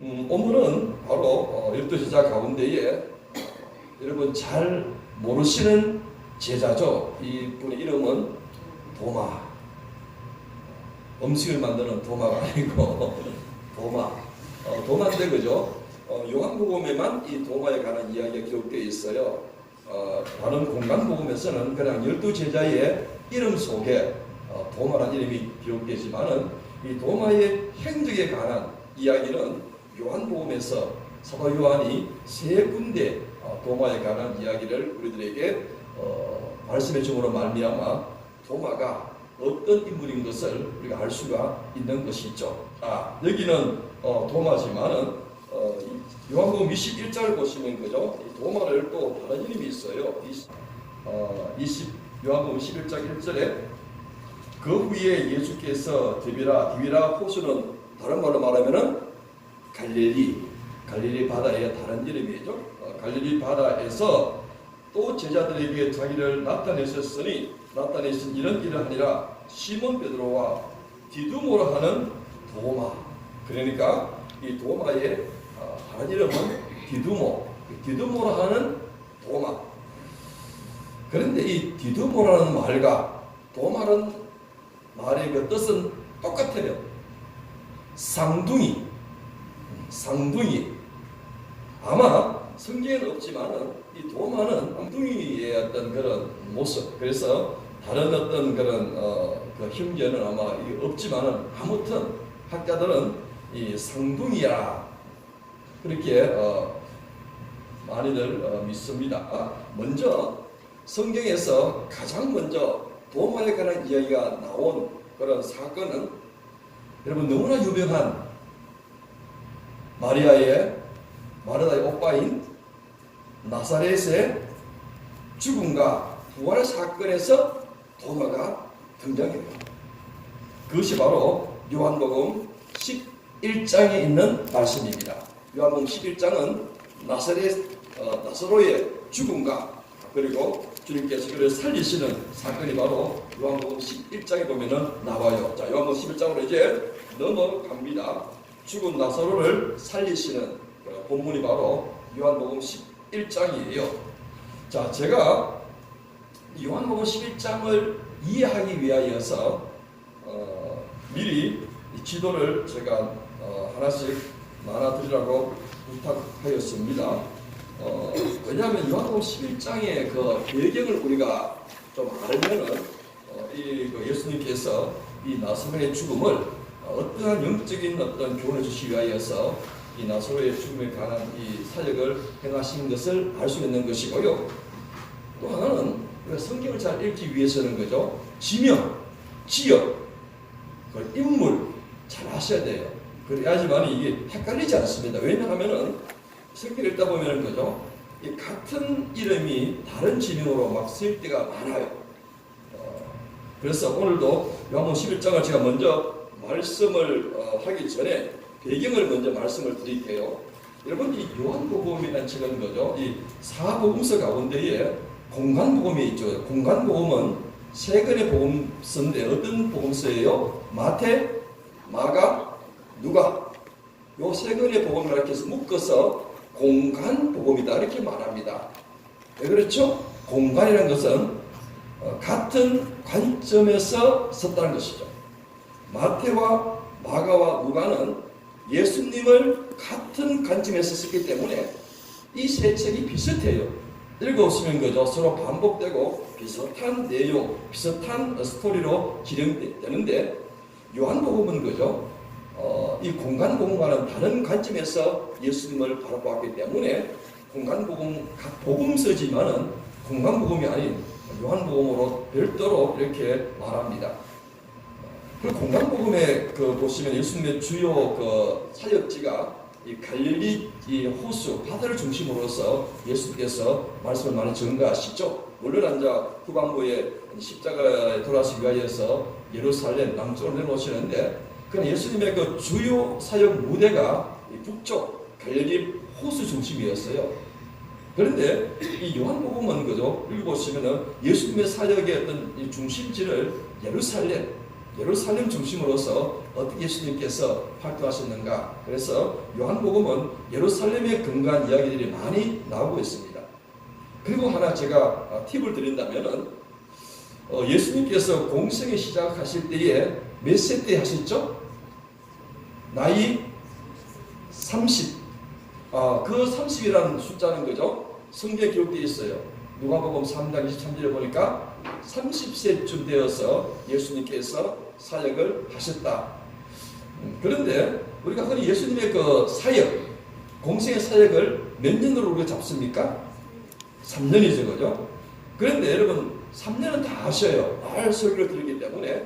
오늘은 바로 12제자 가운데에 여러분 잘 모르시는 제자죠. 이분의 이름은 도마. 음식을 만드는 도마가 아니고 도마. 도마인데 그죠? 요한복음에만 이 도마에 관한 이야기가 기록되어 있어요. 다른 공간복음에서는 그냥 12제자의 이름 속에 도마라는 이름이 기록되지만은 이 도마의 행적에 관한 이야기는 요한복음에서 사도 요한이 세 군데 도마에 관한 이야기를 우리들에게 말씀해 줌으로 말미암아 도마가 어떤 인물인 것을 우리가 알 수가 있는 것이죠. 여기는 도마지만은 요한복음 21장을 보시면 그죠? 이 도마를 또 다른 이름이 있어요. 요한복음 21장 1절에 그 후에 예수께서 디비라 호수는 다른 말로 말하면은 갈릴리 바다의 다른 이름이죠. 갈릴리 바다에서 또 제자들에게 자기를 나타내신 이런 일을 하니라. 시몬 베드로와 디두모라 하는 도마. 그러니까 이 도마의 다른 이름은 디두모라 하는 도마. 그런데 이 디두모라는 말과 도마라는 말의 그 뜻은 똑같아요. 쌍둥이. 아마 성경에는 없지만은 이 도마는 쌍둥이의 어떤 그런 모습. 그래서 다른 어떤 그런 그 형제는 아마 없지만은 아무튼 학자들은 이 쌍둥이야 그렇게 많이들 믿습니다. 먼저 성경에서 가장 먼저 도마에 관한 이야기가 나온 그런 사건은 여러분 너무나 유명한 마르다의 오빠인 나사렛의 죽음과 부활 사건에서 도마가 등장해요. 그것이 바로 요한복음 11장에 있는 말씀입니다. 요한복음 11장은 나사로의 죽음과 그리고 주님께서 그를 살리시는 사건이 바로 요한복음 11장에 보면은 나와요. 자, 요한복음 11장으로 이제 넘어갑니다. 죽은 나사로를 살리시는 본문이 바로 요한복음 11장이에요. 자, 제가 요한복음 11장을 이해하기 위하여서 미리 지도를 제가 하나씩 나눠드리라고 부탁하였습니다. 왜냐하면 요한복음 11장의 그 배경을 우리가 좀 알면은 예수님께서 이 나사로의 죽음을 어떠한 영적인 어떤 교훈을 주시기 위하여서 이 나사로의 죽음에 관한 이 사역을 행하신 것을 알 수 있는 것이고요. 또 하나는 성경을 잘 읽기 위해서는 그죠? 지명, 지역, 그 인물 잘 아셔야 돼요. 그래야지만 이게 헷갈리지 않습니다. 왜냐하면은 성경을 읽다 보면은 그죠? 이 같은 이름이 다른 지명으로 막 쓰일 때가 많아요. 그래서 오늘도 요한복음 11장을 제가 먼저 말씀을 하기 전에 배경을 먼저 말씀을 드릴게요. 여러분 이 요한복음이라는 책은 거죠. 이 사복음서 가운데에 공간복음이 있죠. 공간복음은 세 권의 복음서인데 어떤 복음서예요? 마태, 마가, 누가. 요 세 권의 복음을 이렇게 해서 묶어서 공간복음이다 이렇게 말합니다. 왜 그렇죠? 공간이라는 것은 같은 관점에서 썼다는 것이죠. 마태와 마가와 누가는 예수님을 같은 관점에서 썼기 때문에 이 세 책이 비슷해요. 읽어보시면 그죠? 서로 반복되고 비슷한 내용, 비슷한 스토리로 진행되는데 요한복음은 그죠? 이 공간복음과는 다른 관점에서 예수님을 바라보았기 때문에 공간복음 각 복음서지만은 공간복음이 아닌 요한복음으로 별도로 이렇게 말합니다. 그 공간복음에 보시면 예수님의 주요 사역지가 이 갈릴리 이 호수 바다를 중심으로서 예수께서 말씀을 많이 전가하시죠. 물론 이제 후반부에 십자가에 돌아가시기 위하여서 예루살렘 남쪽으로 내려오시는데 그냥 예수님의 그 주요 사역 무대가 이 북쪽 갈릴리 호수 중심이었어요. 그런데 이 요한복음은 그죠? 읽어보시면은 예수님의 사역의 어떤 이 중심지를 예루살렘 예루살렘 중심으로서 어떻게 예수님께서 활동하셨는가. 그래서 요한복음은 예루살렘에 근거한 이야기들이 많이 나오고 있습니다. 그리고 하나 제가 팁을 드린다면은 예수님께서 공생을 시작하실 때에 몇 세 때 하셨죠? 나이 30. 그 30이라는 숫자는 그죠? 성경에 기록되어 있어요. 누가복음 3장 23절에 보니까 30세쯤 되어서 예수님께서 사역을 하셨다. 그런데 우리가 흔히 예수님의 그 사역, 공생의 사역을 몇 년으로 우리가 잡습니까? 3년이죠, 그죠? 그런데 여러분 3년은 다 아셔요. 날 설교를 들었기 때문에.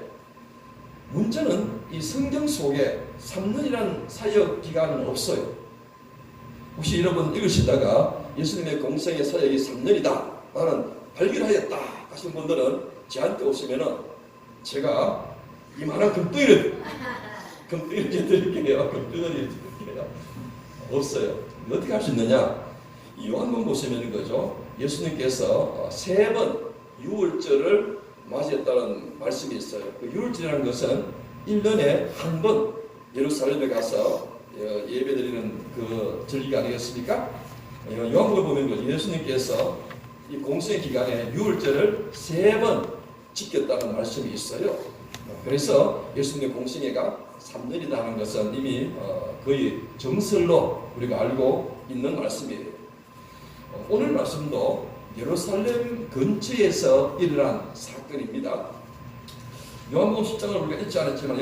문제는 이 성경 속에 3년이라는 사역 기간은 없어요. 혹시 여러분 읽으시다가 예수님의 공생의 사역이 3년이다, 나는 발견하였다 하신 분들은 저한테 오시면은 제가 이만한 금덩이를 드릴게요. 금덩이를 드릴게요. 없어요. 어떻게 할 수 있느냐? 이 요한복음 보시면 거죠. 예수님께서 3번 유월절을 맞이했다는 말씀이 있어요. 그 유월절이라는 것은 1년에 한 번 예루살렘에 가서 예배드리는 그 절기가 아니겠습니까? 요한복음 보면 예수님께서 이 공생 기간에 유월절을 3번 지켰다는 말씀이 있어요. 그래서 예수님의 공생애가 3년이라는 것은 이미 거의 정설로 우리가 알고 있는 말씀이에요. 오늘 말씀도 예루살렘 근처에서 일어난 사건입니다. 요한복음 10장을 우리가 읽지 않았지만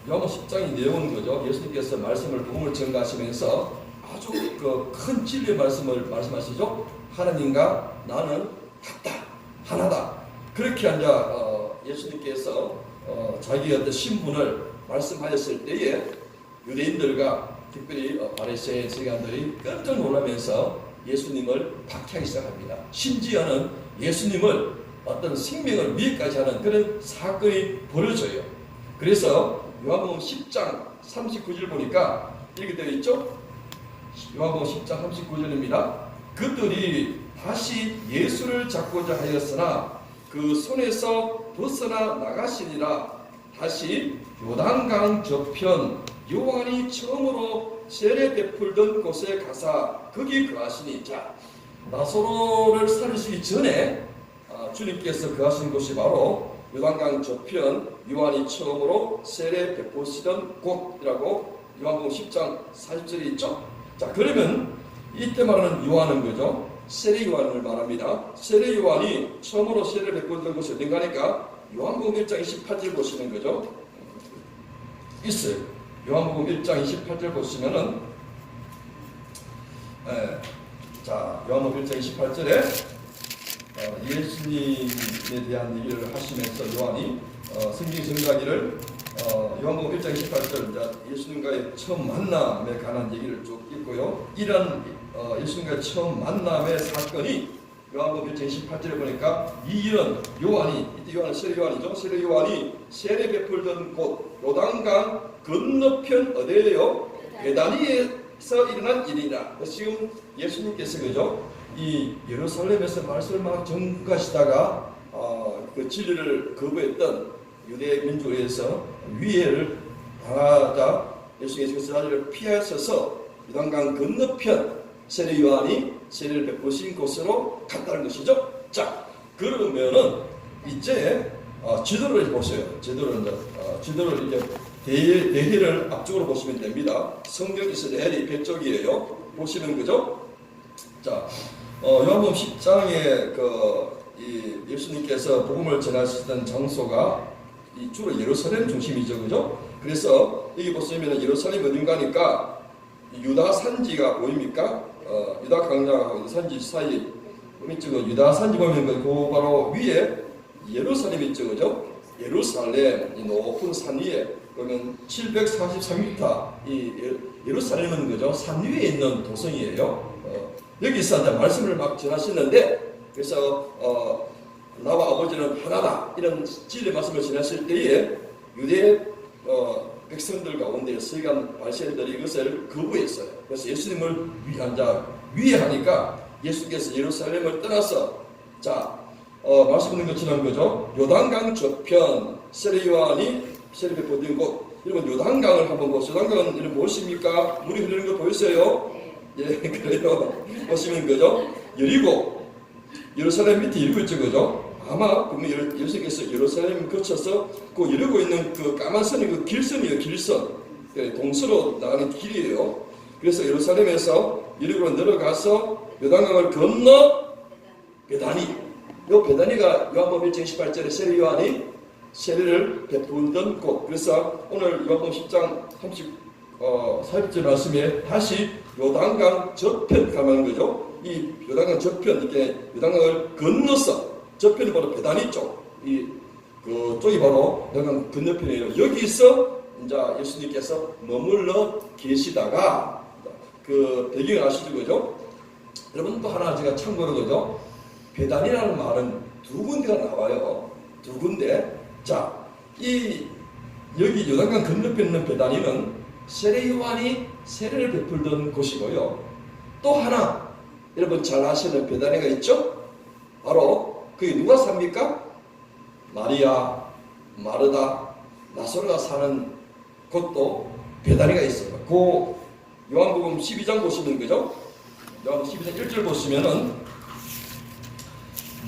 요한복음 10장의 내용은 거죠. 예수님께서 복음을 전가하시면서 아주 그 큰 진리의 말씀을 말씀하시죠. 하나님과 나는 같다, 하나다. 그렇게 예수님께서 자기의 어떤 신분을 말씀하셨을 때에 유대인들과 특별히 바리새인 서기관들이 깜짝 놀라면서 예수님을 박해하기 시작합니다. 심지어는 예수님을 어떤 생명을 위해까지 하는 그런 사건이 벌어져요. 그래서 요한복음 10장 39절 보니까 이렇게 되어 있죠. 요한복음 10장 39절입니다. 그들이 다시 예수를 잡고자 하였으나 그 손에서 벗어나 나가시니라. 다시 요단강 저편 요한이 처음으로 세례 베풀던 곳에 가사 거기 거하시니. 자, 나사로를 살리시기 전에 주님께서 거하신 곳이 바로 요단강 저편 요한이 처음으로 세례 베푸시던 곳이라고 요한복음 10장 40절에 있죠. 자, 그러면 이때 말하는 요한은 거죠. 세례 요한을 말합니다. 세례 요한이 처음으로 세례를 베풀던 곳이 어딘가 하니까 요한복음 1장 28절 보시는 거죠. 있어요. 요한복음 1장 28절 보시면은 자, 요한복음 1장 28절에 예수님에 대한 얘기를 하시면서 요한이 성경 전가기를 요한복음 1장 28절 예수님과의 처음 만남에 관한 얘기를 쭉 읽고요. 이런 예수님과의 처음 만남의 사건이 요한복음 1장 28절에 보니까 이런 요한이, 이때 요한은 세례 요한이죠. 세례 요한이 세례 베풀던 곳 요단강 건너편 어디예요? 베다니에서 일어난 일이라. 지금 예수님께서 그죠? 이 예루살렘에서 말씀을 막 전가하시다가 그 진리를 거부했던 유대 민족에 의해서 위해를 당하자 예수님께서 자리를 피하셔서 요단강 건너편 세례 요한이 세례를 베푸신 곳으로 갔다는 것이죠. 자, 그러면은 이제 지도를 보세요. 지도를 이제 대희를 앞쪽으로 보시면 됩니다. 성경 이스라엘이 배쪽이에요. 보시면 그죠? 자, 요한복음 10장에 이 예수님께서 복음을 전하시던 장소가 주로 예루살렘 중심이죠, 그죠? 그래서 여기 보시면 예루살렘 어딘가니까 유다 산지가 보입니까? 유다 강야하고 유다 산지 사이 보면 유다 산지 보면 그 바로 위에 예루살렘이 있죠, 그죠? 예루살렘 이 높은 산 위에 그러면 743m 이 예루살렘은 그죠? 산 위에 있는 도성이에요. 여기서 이제 말씀을 막 전하시는데 그래서 나와 아버지는 하나다 이런 진리의 말씀을 전하실 때에 유대 백성들 가운데 서기관 바리새인들이 이것을 거부했어요. 그래서 예수님을 위해하니까 예수께서 예루살렘을 떠나서 말씀드린 것처럼 그죠? 요단강 저편 세례 요한이 세례 베풀던 곳, 여러분 요단강을 한번 보세요. 요단강은 여러분 보십니까? 물이 흐르는 거 보이세요? 예, 그래요. 보시면 그죠? 여리고 예루살렘 밑에 여리고 있죠, 그죠? 아마 그러면 예수님께서 예루살렘을 거쳐서 그 여리고 있는 그 까만 선이 그 길선이에요, 길선. 동서로 나가는 길이에요. 그래서 예루살렘에서 여리고로 내려가서 요단강을 건너 베다니. 요 베다니가 요한복음 1장 18절에 세례 요한이 세례를 베풀던 곳. 그래서 오늘 요한복음 10장 40절 말씀에 다시 요단강 저편 가면 거죠. 이 요단강 저편, 이렇게 요단강을 건너서 저편이 바로 베다니 쪽, 그쪽이 바로 요단강 건너편이에요. 여기서 이제 예수님께서 머물러 계시다가 그 배경을 아시죠, 그죠? 여러분 또 하나 제가 참고로 그죠? 베다니라는 말은 두 군데가 나와요. 두 군데. 자, 여기 요단강 건너편에 있는 베다니는 세례 요한이 세례를 베풀던 곳이고요. 또 하나 여러분 잘 아시는 베다니가 있죠? 바로 그게 누가 삽니까? 마리아, 마르다, 나사로가 사는 곳도 베다니가 있어요. 그 요한복음 12장 보시면 그죠? 요한복음 12장 1절 보시면은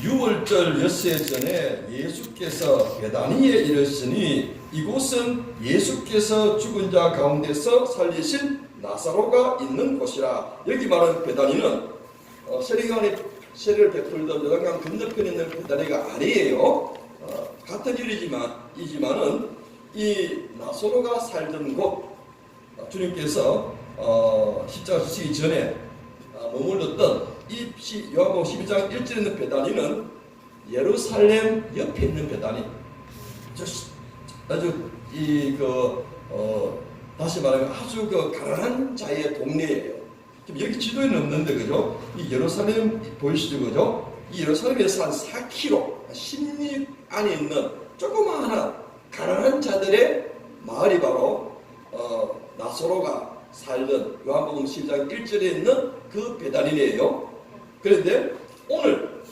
6월절 엿새 전에 예수께서 베다니에 이르시니 이곳은 예수께서 죽은 자 가운데서 살리신 나사로가 있는 곳이라. 여기 말하는 베다니는 세례요한이 세례를 베풀던 요단강 건너편에 있는 베다니가 아니에요. 같은 일이지만은 이 나사로가 살던 곳, 주님께서 십자가 지시기 전에 머물렀던 이 요한복음 12장 1절에 있는 베다니는 예루살렘 옆에 있는 베다니. 아주 다시 말하면 아주 가난한 자의 동네예요. 지금 여기 지도에는 없는데 그죠? 이 예루살렘 보이시죠, 그죠? 이 예루살렘에서 한 4km, 10리 안에 있는 조그마한 가난한 자들의 마을이 바로 나사로가 살던 요한복음 12장 1절에 있는 그 베다니네요. 그런데 오늘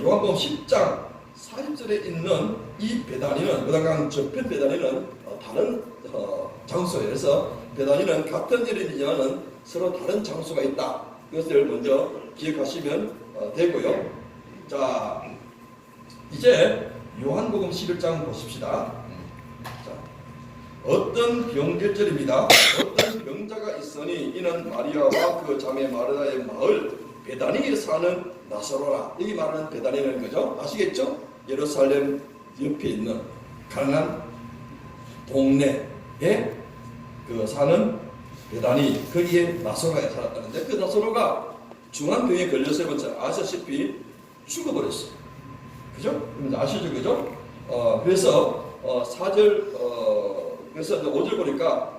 요한복음 10장 40절에 있는 이 베다니는 요단강 저편 베다니는 다른 장소에서 베다니는 같은 이름이지만은 서로 다른 장소가 있다. 이것을 먼저 기억하시면 되고요. 자, 이제 요한복음 11장 보십시다. 자, 어떤 병절절입니다. 어떤 병자가 있으니 이는 마리아와 그 자매 마르다의 마을 베다니에 사는 나사로라. 여기 말하는 베다니는 거죠. 아시겠죠? 예루살렘 옆에 있는 가난한 동네에 사는 베다니, 거기에 나사로가 살았다는데 그 나사로가 중환병에 걸려서 아시다시피 죽어버렸어요. 그죠? 아시죠? 그죠? 그래서 4절 그래서 5절 보니까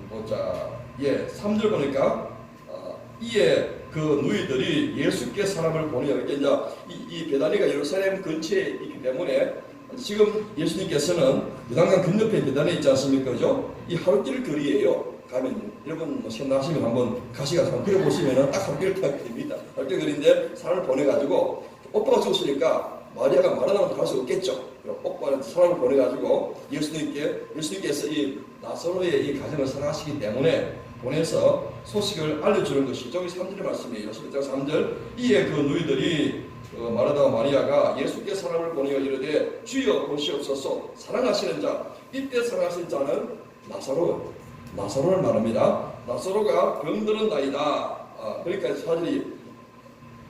보자. 3절 보니까 이에 그 누이들이 예수께 사람을 보내요. 이게 이제 이 베다니가 예루살렘 근처에 있기 때문에 지금 예수님께서는 요단강 건너편 베다니에 있지 않습니까? 그죠? 이 하루길 거리예요. 가면 여러분 생각하시면 한번 가시가 한번 그려보시면 딱 하루길 거리입니다. 하루길 거리인데 사람을 보내가지고 오빠가 죽었으니까 마리아가 마르다만 갈 수 없겠죠. 오빠한테 사람을 보내가지고 예수님께서 이 나사로의 이 가정을 사랑하시기 때문에 보내서 소식을 알려주는 것이 저기 3절의 말씀이에요. 11장 3절. 이에 그 누이들이 마르다와 마리아가 예수께 사람을 보내어 이르되 주여 보시옵소서 사랑하시는 자. 이때 사랑하신 자는 나사로를 말합니다. 나사로가 병들은 나이다. 그러니까 사절이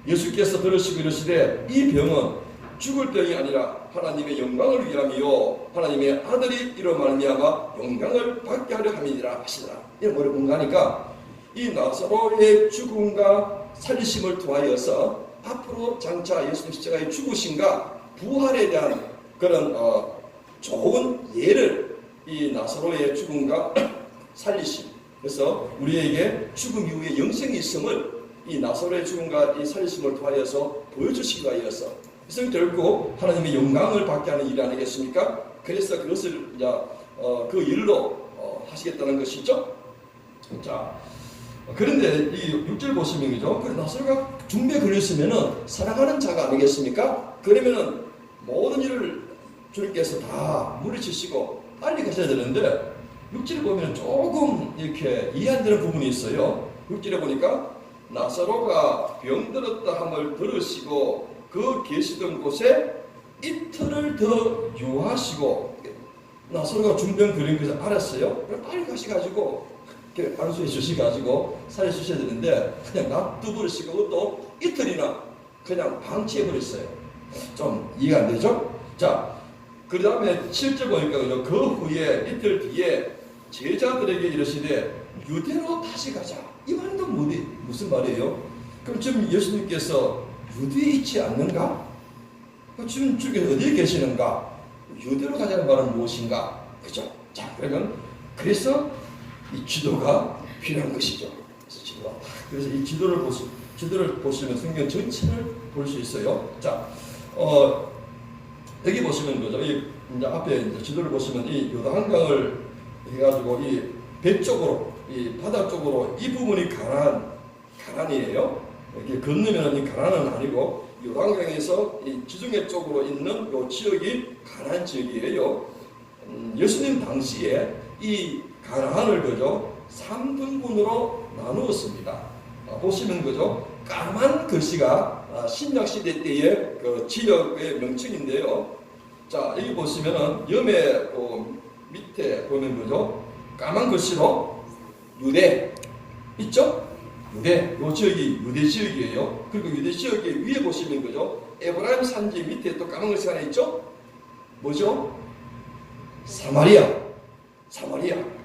예수께서 들으시고 이르시되 이 병은 죽을 병이 아니라 하나님의 영광을 위함이요 하나님의 아들이 이로 말미암아 영광을 받게 하려 함이니라 하시더라. 이런 머리 공부하니까 이 나사로의 죽음과 살리심을 통하여서 앞으로 장차 예수님 십자가의 죽으심과 부활에 대한 그런 좋은 예를 이 나사로의 죽음과 살리심, 그래서 우리에게 죽음 이후에 영생이 있음을 이 나사로의 죽음과 이 살리심을 통하여서 보여주시기 위하여서 그래서 결국 하나님의 영광을 받게 하는 일이 아니겠습니까? 그래서 그것을 이제 그 일로 하시겠다는 것이죠. 자, 그런데 이 6절 보시면 그죠? 그 나사로가 중병에 걸렸으면은 사랑하는 자가 아니겠습니까? 그러면은 모든 일을 주님께서 다 물리치시고 빨리 가셔야 되는데 6절에 보면 조금 이렇게 이해 안 되는 부분이 있어요. 6절에 보니까 나사로가 병들었다 함을 들으시고 그 계시던 곳에 이틀을 더 유하시고, 나사로가 중병 걸린 것을 알았어요. 빨리 가셔가지고 안수해 주셔가지고 살려주셔야 되는데 그냥 놔두버리시고 또 이틀이나 그냥 방치해버렸어요. 좀 이해가 안 되죠? 자, 그 다음에 7절 보니까 그 후에 이틀 뒤에 제자들에게 이르시되 유대로 다시 가자. 이 말도 무슨 말이에요? 그럼 지금 예수님께서 유대에 있지 않는가? 지금 어디에 계시는가? 유대로 가자는 말은 무엇인가? 그죠? 자, 그러면 그래서 이 지도가 필요한 것이죠. 그래서 이 지도를 보시면 성경 전체를 볼 수 있어요. 자, 여기 보시면 그죠? 이제 앞에 이제 지도를 보시면 이 요단강을 해가지고 이 배 쪽으로, 이 바다 쪽으로 이 부분이 가난이에요. 이렇게 건너면 이 가난은 아니고 요단강에서 이 지중해 쪽으로 있는 요 지역이 가난 지역이에요. 예수님 당시에 이 가나안을 그죠 3등분으로 나누었습니다. 보시면 그죠 까만 글씨가 신약 시대 때의 그 지역의 명칭인데요. 자, 여기 보시면은 염에 밑에 보면 그죠 까만 글씨로 유대 있죠? 유대, 요 지역이 유대 지역이에요. 그리고 유대 지역의 위에 보시면 그죠 에브라임 산지 밑에 또 까만 글씨가 하나 있죠? 뭐죠? 사마리아.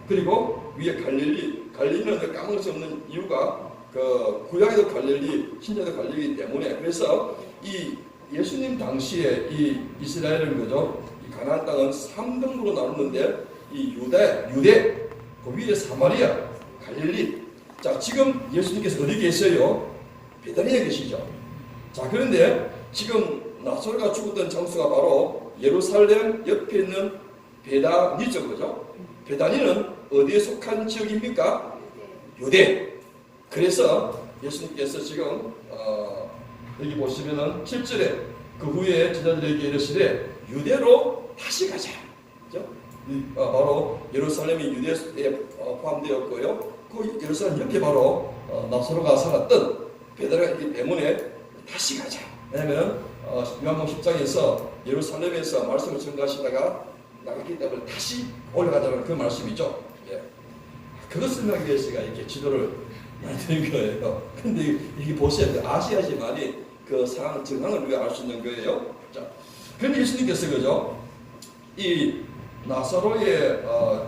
그리고 위에 갈릴리는 까먹을 수 없는 이유가 그 구약에도 갈릴리, 신약에도 갈릴리이기 때문에. 그래서 이 예수님 당시에 이 이스라엘은 그죠 이 가나안 땅은 3등으로 나눴는데 이 유대, 그 위에 사마리아, 갈릴리. 자, 지금 예수님께서 어디 계세요? 베다니에 계시죠. 자, 그런데 지금 나사로가 죽었던 장소가 바로 예루살렘 옆에 있는 베다니죠, 그죠? 베다니는 어디에 속한 지역입니까? 유대. 그래서 예수님께서 지금 여기 보시면은 7절에 그 후에 제자들에게 이르시되 유대로 다시 가자. 그죠? 바로 예루살렘이 유대에 포함되었고요. 그 예루살렘 옆에 바로 나사로가 살았던 베다니가 있기 때문에 다시 가자. 왜냐하면 요한복음 10장에서 예루살렘에서 말씀을 전가하시다가 나갔기 때문에 다시 올라가자는 그 말씀이죠. 예. 그것을 하기 위해서 제가 이렇게 지도를 만드는 거예요. 근데 이게 보셔야 돼요. 아시아지만이 그 상황, 정황을 우리가 알 수 있는 거예요. 자, 그런데 예수님께서 그죠? 이 나사로의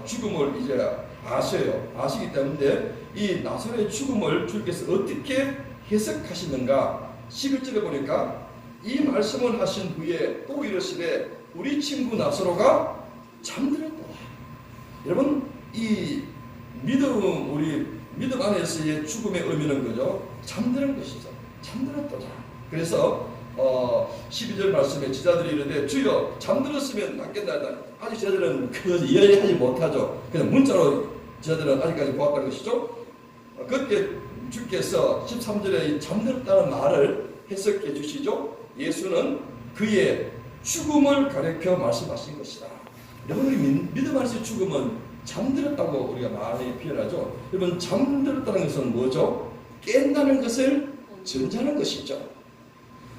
죽음을 이제 아시기 때문에 이 나사로의 죽음을 주님께서 어떻게 해석하시는가? 11절에 보니까 이 말씀을 하신 후에 또 이르시되 우리 친구 나사로가 잠들었다. 여러분, 이 우리 믿음 안에서의 죽음의 의미는 그죠? 잠드는 것이죠. 잠들었다. 그래서 12절 말씀에 제자들이 이르되 주여 잠들었으면 낫겠나이다. 아직 제자들은 그거 이해하지 못하죠. 그냥 문자로 제자들은 아직까지 보았다는 것이죠. 그때 주께서 13절에 잠들었다는 말을 해석해 주시죠. 예수는 그의 죽음을 가리켜 말씀하신 것이다. 여러분, 믿음 안에서의 죽음은 잠들었다고 우리가 많이 표현하죠. 여러분, 잠들었다는 것은 뭐죠? 깬다는 것을 전제하는 것이죠.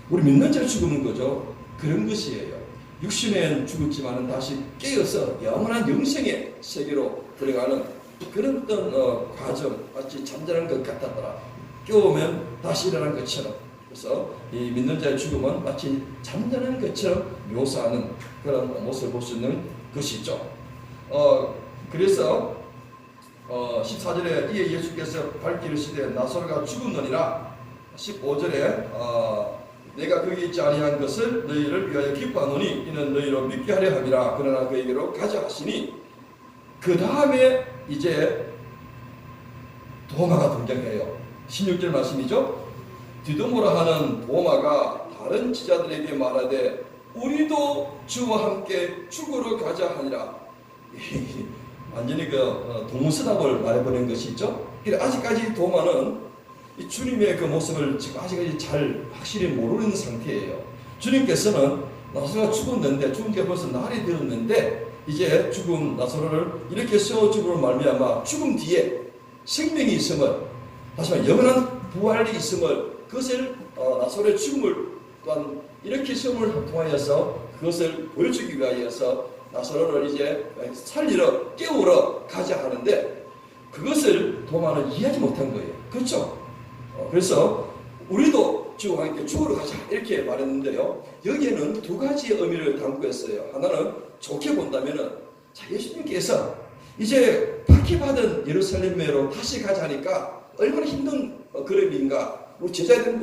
우리 믿는 자의 죽음은 거죠. 그런 것이에요. 육신은 죽었지만 다시 깨어서 영원한 영생의 세계로 들어가는 그런 어떤 과정, 마치 잠자는 것 같았더라. 깨우면 다시 일어난 것처럼. 그래서 이 믿는 자의 죽음은 마치 잠자는 것처럼 묘사하는 그런 모습을 볼 수 있는 것이죠. 그래서 14절에 이에 예수께서 밝히 이르시되 나사로가 죽었느니라. 15절에 내가 거기 있지 아니한 것을 너희를 위하여 기뻐하노니 이는 너희로 믿게 하려 함이라. 그러나 그에게로 가자 하시니 그 다음에 이제 도마가 등장해요. 16절 말씀이죠. 디도모라 하는 도마가 다른 지자들에게 말하되 우리도 주와 함께 죽으러 가자 하니라. 완전히 그 동서답을 말해버린 것이죠. 아직까지 도마는 이 주님의 그 모습을 지금 아직까지 잘 확실히 모르는 상태예요. 주님께서는 나사로가 죽었는데 죽은 지 벌써 날이 되었는데 이제 죽은 나사로를 이렇게 세워줌으로 말미암아 죽음 뒤에 생명이 있음을, 다시 말해 영원한 부활이 있음을, 그것을 나사로의 죽음을 또한 이렇게 시험을 통하여서 그것을 보여주기 위하여서 나사로를 이제 살리러 깨우러 가자 하는데 그것을 도마는 이해하지 못한 거예요. 그렇죠? 그래서 우리도 주와 함께 죽으러 가자 이렇게 말했는데요. 여기에는 두 가지의 의미를 담고 있어요. 하나는 좋게 본다면은 자, 예수님께서 이제 박해받은 예루살렘으로 다시 가자니까 얼마나 힘든 그림인가. 우리 제자된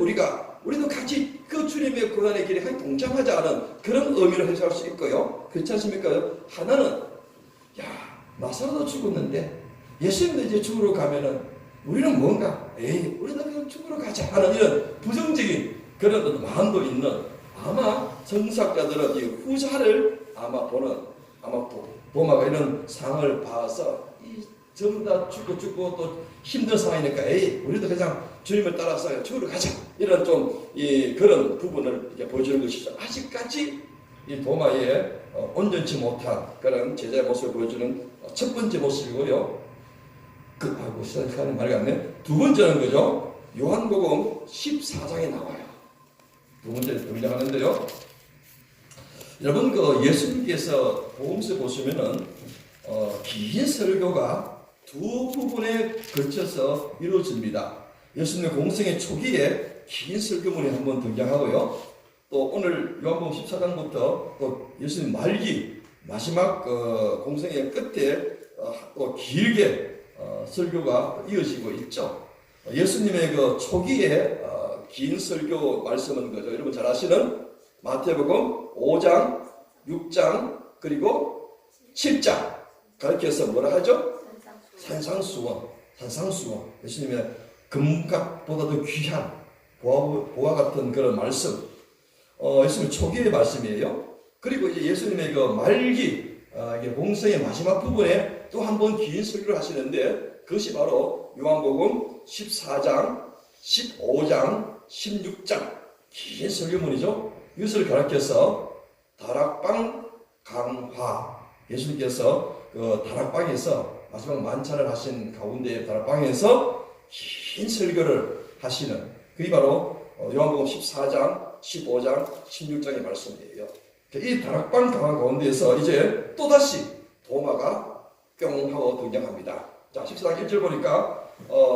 우리도 같이 그 주님의 고난의 길에 같이 동참하자 하는 그런 의미를 해석할 수 있고요. 그렇지 않습니까? 하나는 야, 나사로도 죽었는데 예수님도 이제 죽으러 가면은 우리는 뭔가 우리도 그냥 죽으러 가자 하는 이런 부정적인 그런 어떤 마음도 있는, 아마 성사학자들은 이 후자를 아마 보는, 아마 도마가 이런 상을 봐서 이 전부 다 죽고 또 힘든 상황이니까 우리도 그냥 주님을 따라서 죽으러 가자 이런 좀 그런 부분을 이제 보여주는 것이죠. 아직까지 이 도마의 온전치 못한 그런 제자의 모습을 보여주는 첫 번째 모습이고요. 아이고 시간이 말이 안 네. 두 번째는 거죠. 요한복음 14장에 나와요. 두 번째 등장하는데요. 여러분 그 예수님께서 복음서 보시면은 긴 설교가 두 부분에 걸쳐서 이루어집니다. 예수님의 공생의 초기에 긴 설교문이 한번 등장하고요. 또 오늘 요한복음 14장부터 또 예수님 말기 마지막 공생의 끝에 또 길게 설교가 이어지고 있죠. 예수님의 그 초기에 긴 설교 말씀은 거죠. 여러분 잘 아시는 마태복음 5장, 6장 그리고 7장 가르쳐서 뭐라 하죠? 산상수원. 예수님의 금값보다도 귀한 보화 같은 그런 말씀. 예수님 초기의 말씀이에요. 그리고 이제 예수님의 그 말기 공생의 마지막 부분에 또 한 번 긴 설교를 하시는데 그것이 바로 요한복음 14장, 15장, 16장 긴 설교문이죠. 이것을 가르쳐서 다락방 강화, 예수님께서 그 다락방에서 마지막 만찬을 하신 가운데 다락방에서 긴 설교를 하시는 그게 바로 요한복음 14장, 15장, 16장의 말씀이에요. 이 다락방 강화 가운데에서 이제 또다시 도마가 뿅 하고 등장합니다. 자, 14장 1절 보니까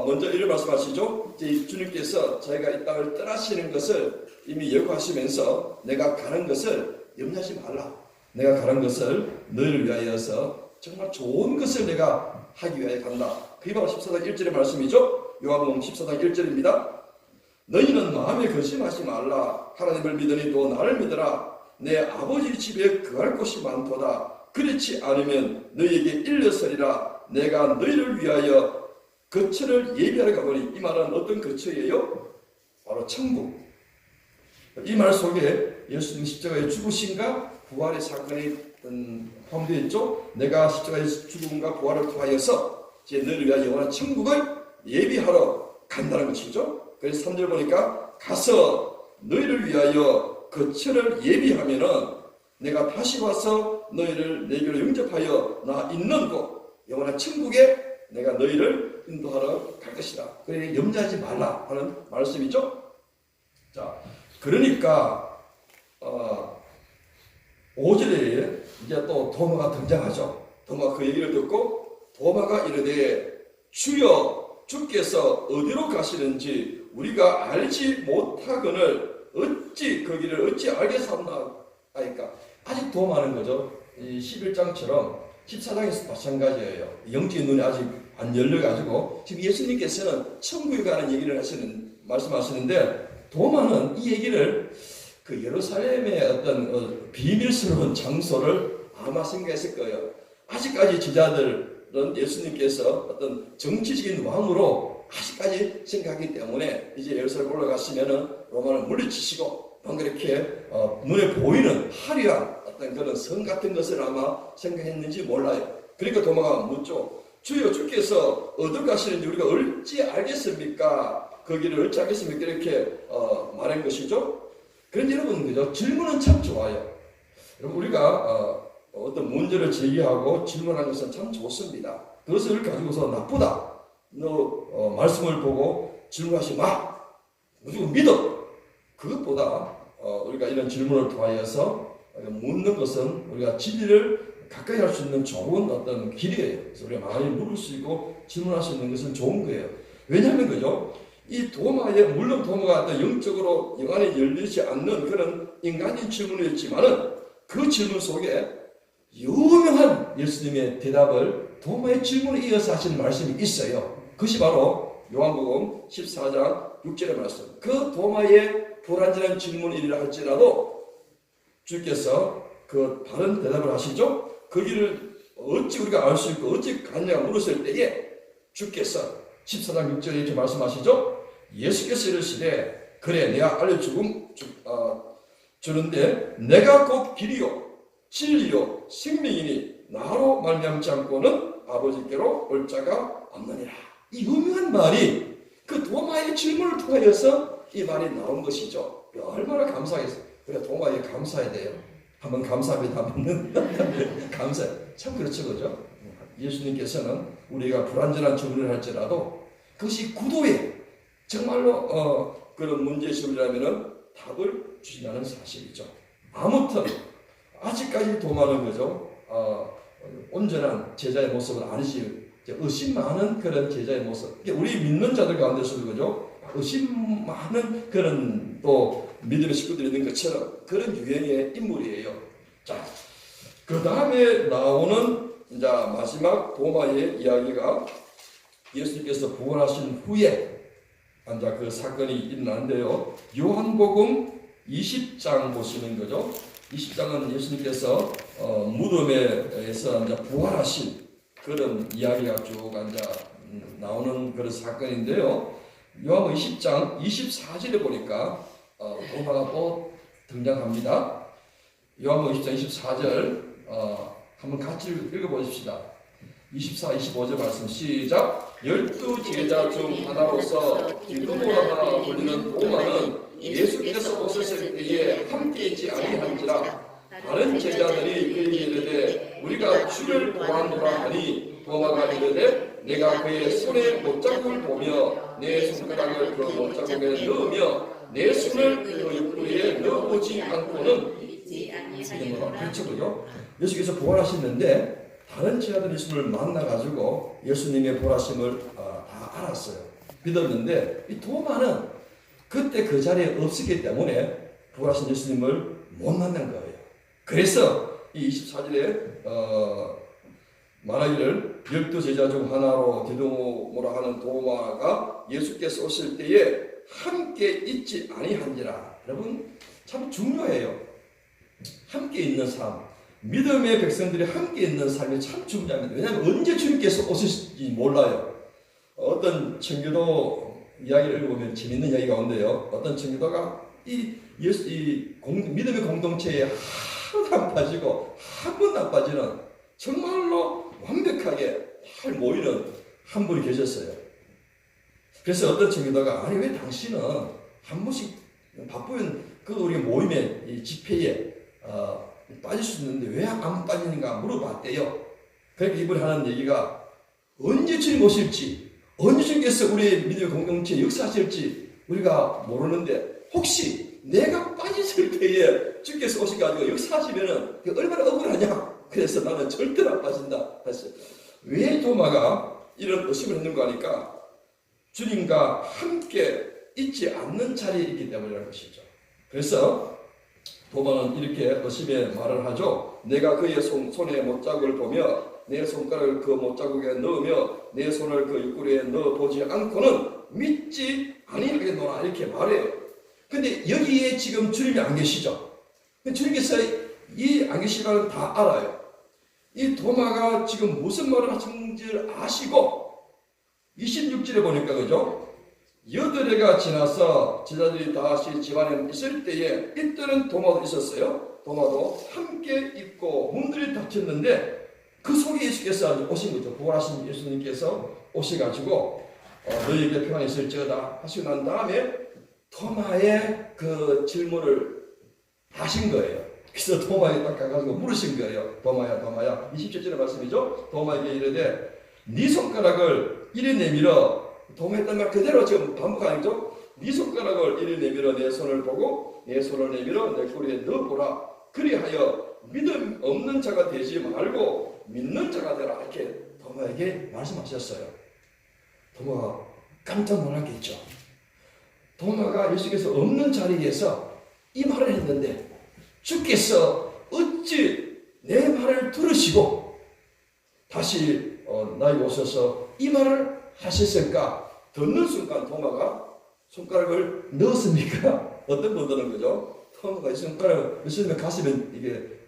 먼저 이런 말씀하시죠. 주님께서 저희가 이 땅을 떠나시는 것을 이미 예고하시면서 내가 가는 것을 염려하지 말라. 내가 가는 것을 너희를 위하여서 정말 좋은 것을 내가 하기 위하여 간다. 그게 바로 14장 1절의 말씀이죠. 요한복음 14장 1절입니다. 너희는 마음에 거심하지 말라. 하나님을 믿으니 또 나를 믿으라. 내 아버지 집에 거할 곳이 많도다. 그렇지 않으면 너희에게 일렀으리라. 내가 너희를 위하여 거처를 예비하러 가보니, 이 말은 어떤 거처예요? 바로 천국. 이 말 속에 예수님 십자가의 죽으심과 부활의 사건이 포함되어 있죠. 내가 십자가의 죽음과 부활을 통하여서 제 너희를 위하여 영원한 천국을 예비하러 간다는 것이죠. 그래서 3절 보니까 가서 너희를 위하여 거처를 예비하면은 내가 다시 와서 너희를 내게로 영접하여 나 있는 곳 영원한 천국에 내가 너희를 인도하러 갈 것이다. 그래 염려하지 말라 하는 말씀이죠. 자, 그러니까 5절에 이제 또 도마가 등장하죠. 도마가 그 얘기를 듣고 도마가 이르되 주여 주께서 어디로 가시는지 우리가 알지 못하거늘 어찌 그 길을 어찌 알겠사옵나 하니까 아직 더 많은 거죠. 이 11장처럼 14장에서 마찬가지예요. 영적인 눈이 아직 안 열려가지고 지금 예수님께서는 천국에 가는 얘기를 말씀하시는데 도마는 이 얘기를 그 예루살렘의 어떤 비밀스러운 장소를 아마 생각했을 거예요. 아직까지 제자들은 예수님께서 어떤 정치적인 왕으로 아직까지 생각하기 때문에 이제 예루살렘 올라가시면은 로마를 물리치시고 뭔가 이렇게 눈에 보이는 화려한 어떤 그런 성 같은 것을 아마 생각했는지 몰라요. 그러니까 도마가 묻죠. 주여 주께서 어디 가시는지 우리가 어찌 알겠습니까? 그 길을 어찌 알겠습니까? 이렇게 말한 것이죠. 그런데 여러분, 그죠? 질문은 참 좋아요. 여러분, 우리가 어떤 문제를 제기하고 질문하는 것은 참 좋습니다. 그것을 가지고서 나쁘다, 너 말씀을 보고 질문하지 마, 무조건 믿어, 그것보다 우리가 이런 질문을 통하여서 묻는 것은 우리가 진리를 가까이 할 수 있는 좋은 어떤 길이에요. 그래서 우리가 많이 물을 수 있고 질문할 수 있는 것은 좋은 거예요. 왜냐하면 그죠? 이 도마에, 물론 도마가 어떤 영적으로 영안에 열리지 않는 그런 인간적인 질문이었지만은 그 질문 속에 유명한 예수님의 대답을 도마의 질문에 이어서 하시는 말씀이 있어요. 그것이 바로 요한복음 14장 6절의 말씀. 그 도마의 불완전한 질문이라 할지라도 주께서 그 바른 대답을 하시죠. 거기를 어찌 우리가 알 수 있고 어찌 가느냐 물었을 때에 주께서 14장 6절에 이렇게 말씀하시죠. 예수께서 이르시되 그래 내가 주는데 내가 곧 길이요 진리요 생명이니 나로 말미암지 않고는 아버지께로 올 자가 없느니라. 이 유명한 말이 그 도마의 질문을 통하여서 이 말이 나온 것이죠. 얼마나 감사하겠어요. 그래 도마에 감사해야 돼요. 한번 감사합니다 하면 감사. 참 그렇죠, 그죠? 예수님께서는 우리가 불완전한 질문을 할지라도 그것이 구도에 정말로 그런 문제의식이라면은 답을 주신다는 사실이죠. 아무튼 아직까지 도마는 그죠? 온전한 제자의 모습은 아니지. 의심 많은 그런 제자의 모습. 우리 믿는 자들 가운데서도 그죠? 의심 많은 그런 또 믿음의 식구들이 있는 것처럼 그런 유형의 인물이에요. 자, 그 다음에 나오는 이제 마지막 도마의 이야기가 예수님께서 부활하신 후에 이제 그 사건이 일어나는데요. 요한복음 20장 보시는 거죠. 20장은 예수님께서 무덤에서 이제 부활하신 그런 이야기가 쭉 이제 나오는 그런 사건인데요. 요한복음 20장 24절에 보니까 도마가 또 등장합니다. 요한복음 20장 24절 한번 같이 읽어보십시다. 24, 25절 말씀 시작. 12 제자 중 하나로서 디두모라나 불리는 도마는 예수께서 오셨을 때에 함께 있지 아니한지라. 다른 제자들이 그에게 이르되 우리가 주를 보았노라 하니 도마가 이르되 내가 그의 손에 못자국을 보며 내 손가락을 그 못자국에 넣으며 내 손을 그 옆구리에 넣어보지 않고는 믿지 아니하리라. 그렇죠, 그죠? 예수께서 부활하셨는데 다른 제자들이 예수님을 만나가지고 예수님의 부활하심을 다 알았어요. 믿었는데 이 도마는 그때 그 자리에 없었기 때문에 부활하신 예수님을 못 만난 거예요. 그래서 이 24절에 말하기를 12제자 중 하나로 디두모라 하는 도마가 예수께서 오실 때에 함께 있지 아니한지라. 여러분 참 중요해요. 함께 있는 삶. 믿음의 백성들이 함께 있는 삶이 참 중요합니다. 왜냐하면 언제 주님께서 오실지 몰라요. 어떤 청교도 이야기를 읽어보면 재밌는 이야기가 온대요. 어떤 청교도가 이 믿음의 공동체에 하나도 안 빠지고 한 번도 안 빠지는 정말로 완벽하게 잘 모이는 한 분이 계셨어요. 그래서 어떤 청교도가 아니 왜 당신은 한 번씩 바쁘면 그 우리 모임에 이 집회에 빠질 수 있는데 왜 안 빠지는가 물어봤대요. 그러니까 이분이 하는 얘기가 언제 주님 오실지 언제 주님께서 우리의 믿음의 공동체에 역사하실지 우리가 모르는데 혹시 내가 빠졌을 때에 주께서 오셔가지고 역사하시면은 얼마나 억울하냐. 그래서 나는 절대로 안 빠진다 했어요. 왜 도마가 이런 의심을 했는가 하니까 주님과 함께 있지 않는 자리에 있기 때문이라는 것이죠. 그래서 도마는 이렇게 의심의 말을 하죠. 내가 그의 손에 못자국을 보며 내 손가락을 그 못자국에 넣으며 내 손을 그 옆구리에 넣어보지 않고는 믿지 아니하겠노라 이렇게 말해요. 근데 여기에 지금 주님이 안 계시죠. 주님께서 이 안 계시다는 다 알아요. 이 도마가 지금 무슨 말을 하는지를 아시고 26절에 보니까 그죠? 8해가 지나서 제자들이 다시 집안에 있을 때에 이때는 도마도 있었어요. 도마도 함께 있고 문들이 닫혔는데 그 속에 예수께서 오신 거죠. 부활하신 예수님께서 오셔가지고 너희에게 평안이 있을지어다 하시고 난 다음에 도마의 그 질문을 하신 거예요. 그래서 도마에게 딱 가가지고 물으신 거예요. 도마야 27절의 말씀이죠. 도마에게 이르되 네 손가락을 이리 내밀어. 도마 했던 말 그대로 지금 반복 아니죠. 네 손가락을 이리 내밀어 내 손을 보고 내 손을 내밀어 내 꼬리에 넣어보라. 그리하여 믿음 없는 자가 되지 말고 믿는 자가 되라. 이렇게 도마에게 말씀하셨어요. 도마가 깜짝 놀랐겠죠. 도마가 예수께서 없는 자리에서 이 말을 했는데 주께서 어찌 내 말을 들으시고 다시 나에게 오셔서 이 말을 하셨을까? 듣는 순간 도마가 손가락을 넣었습니까? 어떤 분들은 그죠? 도마가 이 손가락을 예수님의 가슴에 이게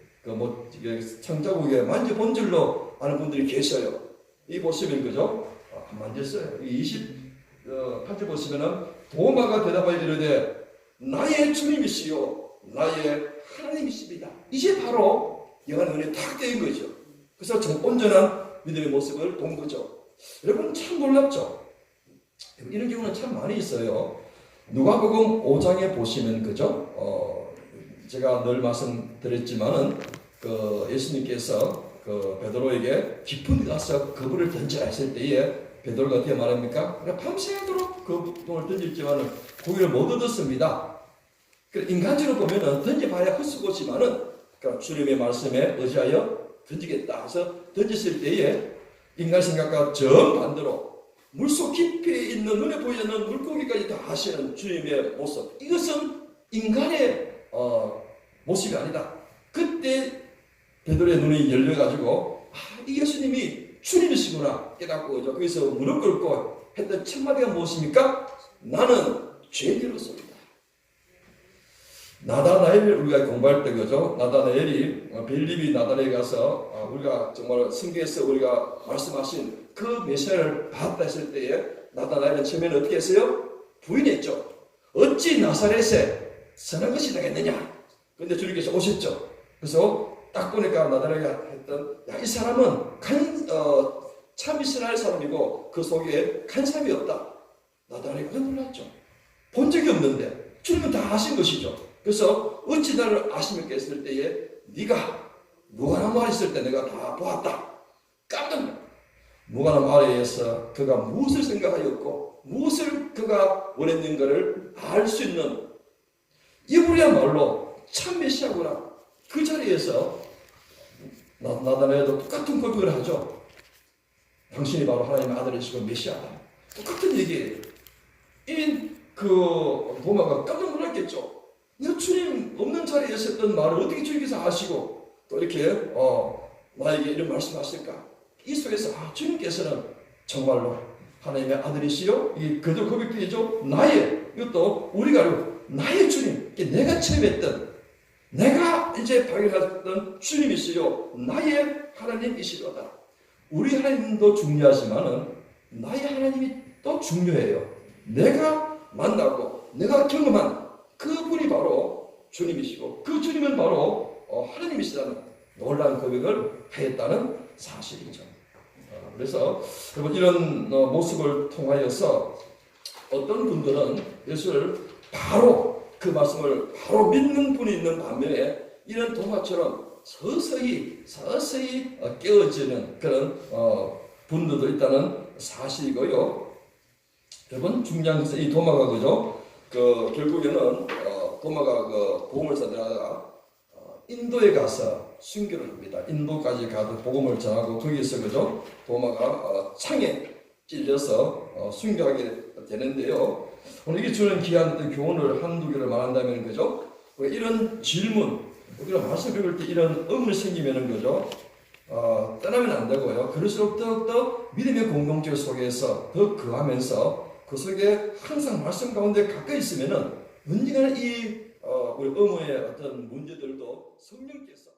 창자국에 만져본 줄로 아는 분들이 계셔요. 이 보시면 그죠? 안 만졌어요. 28절 보시면은 도마가 대답하여 이르되 나의 주님이시요 나의 하나님이십니다. 이제 바로 영원한 은혜 탁 되는 거죠. 그래서 좀 온전한 믿음의 모습을 본 거죠. 여러분 참 놀랍죠? 이런 경우는 참 많이 있어요. 누가복음 5장에 보시면 그죠? 제가 늘 말씀드렸지만은 예수님께서 베드로에게 깊은 데 가서 그물을 던지라 했을 때에 베드로가 어떻게 말합니까? 밤새도록 그물을 던질지만은 고기를 못 얻었습니다. 인간적으로 보면은 던져봐야 헛수고지만은 주님의 말씀에 의지하여 던지겠다 해서 던졌을 때에 인간 생각과 정반대로 물속 깊이 있는 눈에 보이지 않는 물고기까지 다 하시는 주님의 모습, 이것은 인간의 모습이 아니다. 그때 베드로의 눈이 열려가지고 이 예수님이 주님이시구나 깨닫고 거기서 무릎 꿇고 했던 첫 마디가 무엇입니까? 나는 죄인으로서입니다. 나다나엘을 우리가 공부할 때 그죠? 나다나엘이 빌립이 나다나엘에 가서 우리가 정말 성경에서 우리가 말씀하신 그 메시아를 봤다 했을 때에 나다나엘은 처음에는 어떻게 했어요? 부인했죠. 어찌 나사렛에 선한 것이 나겠느냐? 그런데 주님께서 오셨죠. 그래서 딱 보니까 나다나엘이 했던 이 사람은 참 이스라엘 사람이고 그 속에 간 사람이 없다. 나다나엘이 그런 놀랐죠. 본 적이 없는데 주님은 다 아신 것이죠. 그래서 어찌 나를 아십니까 했을 때에 네가 무관한 말이 있을 때 내가 다 보았다. 깜짝 놀랐다. 무관한 말에서 그가 무엇을 생각하였고 무엇을 그가 원했는가를 알 수 있는 이분이야말로 참 메시아구나. 그 자리에서 나다나엘도 똑같은 고백을 하죠. 당신이 바로 하나님의 아들이시고 메시아다. 똑같은 얘기예요. 도마가 깜짝 놀랐겠죠. 너 주님 없는 자리에 있었던 말을 어떻게 주님께서 아시고 또 이렇게 나에게 이런 말씀하실까? 이 속에서 주님께서는 정말로 하나님의 아들이시요. 그들 고백되죠. 이것도 우리가 알고 나의 주님, 내가 체험했던 내가 이제 발견했던 주님이시요 나의 하나님이시로다. 우리 하나님도 중요하지만은 나의 하나님이 또 중요해요. 내가 만나고 내가 경험한 그분이 바로 주님이시고 그 주님은 바로 하나님이시다는 놀라운 고백을 하였다는 사실이죠. 그래서 여러분 이런 모습을 통하여서 어떤 분들은 예수를 바로 그 말씀을 바로 믿는 분이 있는 반면에 이런 도마처럼 서서히 깨어지는 그런 분들도 있다는 사실이고요. 여러분 중요한 것은 이 도마가 그죠? 결국에는 도마가 복음을 전하다가 인도에 가서 순교를 합니다. 인도까지 가서 복음을 전하고 거기서 그죠? 도마가 창에 찔려서 순교하게 되는데요. 오늘 이게 주는 귀한 교훈을 한두 개를 말한다면 그죠? 이런 질문, 우리가 말씀 배울 때 이런 의문이 생기면은 그죠? 떠나면 안 되고요. 그럴수록 더욱더 믿음의 공동체 속에서 더 거하면서 그 속에 항상 말씀 가운데 가까이 있으면은 언젠가는 우리 의문의 어떤 문제들도 성령께서